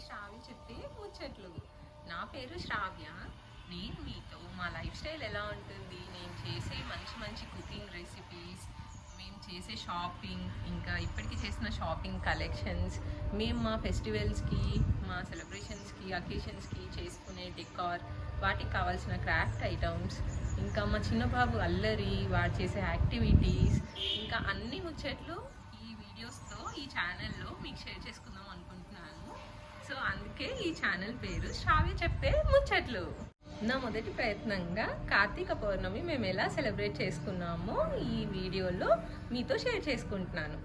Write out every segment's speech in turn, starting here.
శ్రావ్య చెప్పే ముచ్చట్లు. నా పేరు శ్రావ్య. నేను మీతో మా లైఫ్ స్టైల్ ఎలా ఉంటుంది, నేను చేసే మంచి మంచి కుకింగ్ రెసిపీస్, మేము చేసే షాపింగ్, ఇంకా ఇప్పటికి చేసిన షాపింగ్ కలెక్షన్స్, మేము మా ఫెస్టివల్స్కి, మా సెలబ్రేషన్స్కి, అకేషన్స్కి చేసుకునే డెకార్, వాటికి కావాల్సిన క్రాఫ్ట్ ఐటమ్స్, ఇంకా మా చిన్న బాబు అల్లరి, వాడు చేసే యాక్టివిటీస్, ఇంకా అన్ని ముచ్చట్లు ఈ వీడియోస్తో ఈ ఛానల్లో మీకు షేర్ చేసుకుందాం అనుకుంటున్నాను. సో అందుకే ఈ ఛానల్ పేరు శ్రావ్య చెప్పే ముచ్చట్లు. నా మొదటి ప్రయత్నంగా కార్తీక పౌర్ణమి మేము ఎలా సెలబ్రేట్ చేసుకున్నామో ఈ వీడియోలో మీతో షేర్ చేసుకుంటున్నాను.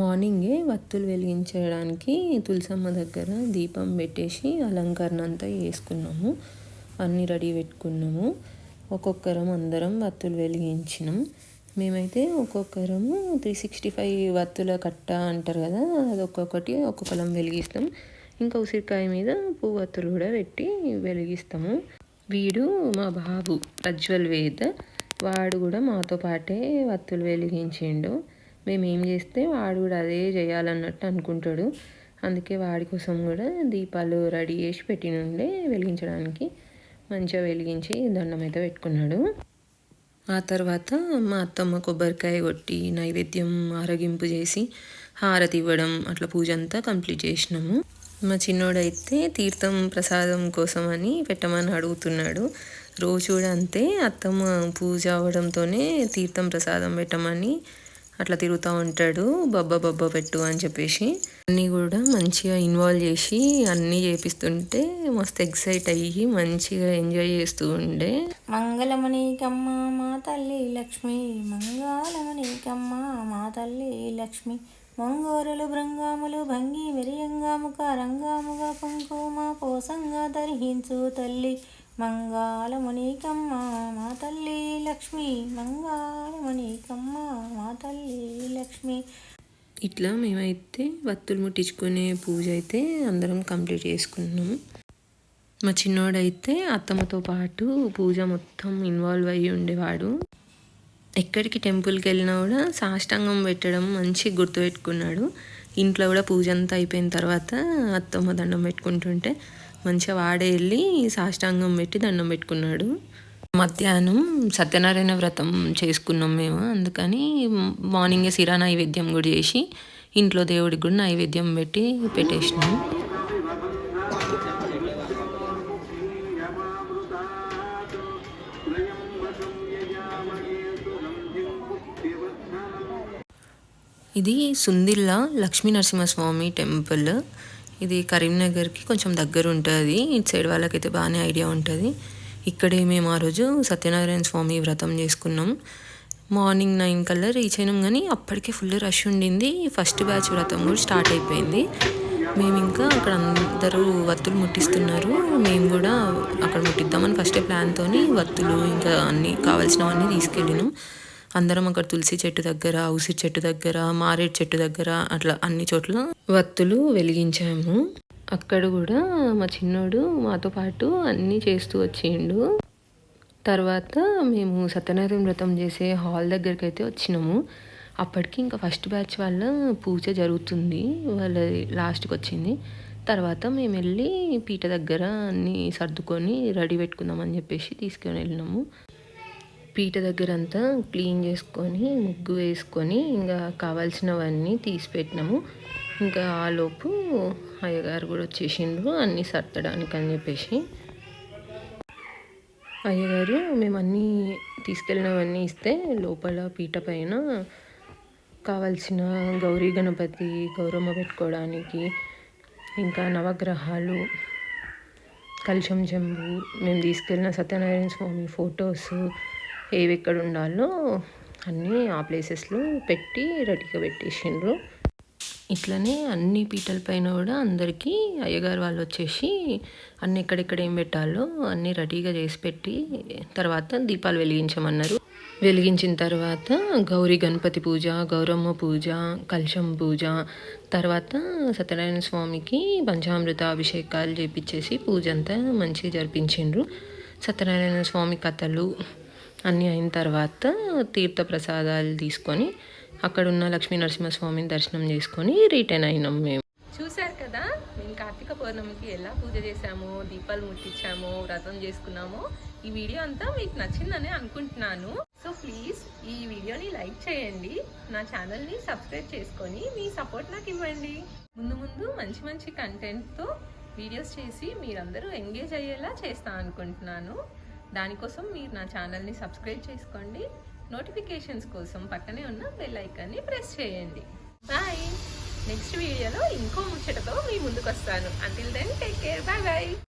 మార్నింగే వత్తులు వెలిగించడానికి తులసమ్మ దగ్గర దీపం పెట్టేసి అలంకరణ అంతా చేసుకున్నాము. అన్నీ రెడీ పెట్టుకున్నాము. ఒక్కొక్కరం అందరం వత్తులు వెలిగించినాం. మేమైతే ఒక్కొక్కరము 365 వత్తుల కట్ట అంటారు కదా, అది ఒక్కొక్కటి ఒక్కొక్కలం వెలిగిస్తాం. ఇంకా ఉసిరికాయ మీద పువ్వత్తులు కూడా పెట్టి వెలిగిస్తాము. వీడు మా బాబు ప్రజ్వల్ వేద్, వాడు కూడా మాతో పాటే వత్తులు వెలిగించిండు. మేము ఏం చేస్తే వాడు కూడా అదే చేయాలన్నట్టు అనుకుంటాడు. అందుకే వాడి కోసం కూడా దీపాలు రెడీ చేసి పెట్టినుండే వెలిగించడానికి. మంచిగా వెలిగించి దండం అయితే పెట్టుకున్నాడు. ఆ తర్వాత మా అత్తమ్మ కొబ్బరికాయ కొట్టి నైవేద్యం ఆరగింపు చేసి హారతి ఇవ్వడం, అట్లా పూజ అంతా కంప్లీట్ చేసినాము. మా చిన్నోడైతే తీర్థం ప్రసాదం కోసం అని పెట్టమని అడుగుతున్నాడు. రోజు కూడా అంతే, అత్తమ్మ పూజ అవ్వడంతోనే తీర్థం ప్రసాదం పెట్టమని అట్లా తిరుగుతూ ఉంటాడు. బబ్బ పెట్టు అని చెప్పేసి అన్నీ కూడా మంచిగా ఇన్వాల్వ్ చేసి అన్నీ చేపిస్తుంటే మస్తు ఎక్సైట్ అయ్యి మంచిగా ఎంజాయ్ చేస్తూ ఉండే. మంగళమణికమ్మ మా తల్లి లక్ష్మి, మంగళమణికమ్మ మా తల్లి లక్ష్మి, మంగోరులు బృంగాములు భంగి మెరియంగాముక రంగాముగా కుంకుమ పోసంగా ధరించు తల్లి, మంగళమణికమ్మ మా తల్లి లక్ష్మి, మంగళమణికమ్మ మా తల్లి లక్ష్మి. ఇట్లా మేమైతే వత్తులు ముట్టించుకునే పూజ అయితే అందరం కంప్లీట్ చేసుకున్నాము. మా చిన్నోడైతే అత్తమ్మతో పాటు పూజ మొత్తం ఇన్వాల్వ్ అయ్యి ఉండేవాడు. ఎక్కడికి టెంపుల్కి వెళ్ళినా కూడా సాష్టాంగం పెట్టడం మంచి గుర్తుపెట్టుకున్నాడు. ఇంట్లో కూడా పూజ అంతా అయిపోయిన తర్వాత అత్తమ్మ దండం పెట్టుకుంటుంటే మంచిగా వాడే వెళ్ళి సాష్టాంగం పెట్టి దండం పెట్టుకున్నాడు. మధ్యాహ్నం సత్యనారాయణ వ్రతం చేసుకున్నాం మేము. అందుకని మార్నింగే సిరా నైవేద్యం కూడా చేసి ఇంట్లో దేవుడికి కూడా నైవేద్యం పెట్టి పెట్టేసినాం. ఇది సుందిల్లా లక్ష్మీ నరసింహస్వామి టెంపుల్. ఇది కరీంనగర్కి కొంచెం దగ్గర ఉంటుంది. ఇటు సైడ్ వాళ్ళకైతే బాగానే ఐడియా ఉంటుంది. ఇక్కడే మేము ఆ రోజు సత్యనారాయణ స్వామి వ్రతం చేసుకున్నాం. మార్నింగ్ 9 కల్లా రీచ్ అయినాం, కానీ అప్పటికే ఫుల్ రష్ ఉండింది. ఫస్ట్ బ్యాచ్ వ్రతం కూడా స్టార్ట్ అయిపోయింది. మేము ఇంకా అక్కడ అందరూ వత్తులు ముట్టిస్తున్నారు. మేము కూడా అక్కడ ముట్టిద్దామని ఫస్టే ప్లాన్తో వత్తులు ఇంకా అన్నీ కావాల్సినవన్నీ తీసుకెళ్ళినాం. అందరం అక్కడ తులసి చెట్టు దగ్గర, ఉసిరి చెట్టు దగ్గర, మారేడు చెట్టు దగ్గర అట్లా అన్ని చోట్ల వత్తులు వెలిగించాము. అక్కడ కూడా మా చిన్నోడు మాతో పాటు అన్నీ చేస్తూ వచ్చిండు. తర్వాత మేము సత్యనారాయణ వ్రతం చేసే హాల్ దగ్గరికి అయితే వచ్చినాము. అప్పటికి ఇంకా ఫస్ట్ బ్యాచ్ వాళ్ళ పూజ జరుగుతుంది, వాళ్ళ లాస్ట్కి వచ్చింది. తర్వాత మేము వెళ్ళి పీట దగ్గర అన్నీ సర్దుకొని రెడీ పెట్టుకుందామని చెప్పేసి తీసుకొని వెళ్ళినాము. పీట దగ్గర అంతా క్లీన్ చేసుకొని ముగ్గు వేసుకొని ఇంకా కావాల్సినవన్నీ తీసి పెట్టినాము. ఇంకా ఆలోపు అయ్యగారు కూడా వచ్చేసిండ్రు అన్నీ సర్దడానికి అని చెప్పేసి. అయ్యగారు మేము అన్నీ తీసుకెళ్ళినవన్నీ ఇస్తే లోపల పీట పైన కావాల్సిన గౌరీ గణపతి, గౌరమ్మ పెట్టుకోవడానికి, ఇంకా నవగ్రహాలు, కలశం చెంబు, మేము తీసుకెళ్ళిన సత్యనారాయణ స్వామి ఫొటోస్ ఏవి ఎక్కడ ఉండాలో అన్నీ ఆ ప్లేసెస్లో పెట్టి రెడీగా పెట్టేసిండ్రు. ఇట్లనే అన్ని పీటల పైన కూడా అందరికీ అయ్యగారు వాళ్ళు వచ్చేసి అన్ని ఎక్కడెక్కడ ఏం పెట్టాలో అన్నీ రెడీగా చేసి పెట్టి తర్వాత దీపాలు వెలిగించమన్నారు. వెలిగించిన తర్వాత గౌరీ గణపతి పూజ, గౌరమ్మ పూజ, కలశం పూజ, తర్వాత సత్యనారాయణ స్వామికి పంచామృత అభిషేకాలు చేపించేసి పూజ అంతా మంచిగా జరిపించిండ్రు. సత్యనారాయణ స్వామి కథలు అన్నీ అయిన తర్వాత తీర్థ ప్రసాదాలు తీసుకొని అక్కడున్న లక్ష్మీ నరసింహస్వామిని దర్శనం చేసుకొని రిటర్న్ అయినాం మేము. చూశారు కదా మేము కార్తీక పౌర్ణమికి ఎలా పూజ చేసామో, దీపాలు ముట్టించామో, వ్రతం చేసుకున్నామో. ఈ వీడియో అంతా మీకు నచ్చిందని అనుకుంటున్నాను. సో ప్లీజ్ ఈ వీడియోని లైక్ చేయండి, నా ఛానల్ని సబ్స్క్రైబ్ చేసుకొని మీ సపోర్ట్ నాకు ఇవ్వండి. ముందు ముందు మంచి మంచి కంటెంట్తో వీడియోస్ చేసి మీరందరూ ఎంగేజ్ అయ్యేలా చేస్తాను అనుకుంటున్నాను. దానికోసం మీరు నా ఛానల్ని సబ్స్క్రైబ్ చేసుకోండి. నోటిఫికేషన్స్ కోసం పక్కనే ఉన్న బెల్ ఐకాన్ని ప్రెస్ చేయండి. బాయ్. నెక్స్ట్ వీడియోలో ఇంకో ముచ్చటతో మీ ముందుకు వస్తాను. Until then take care. Bye bye.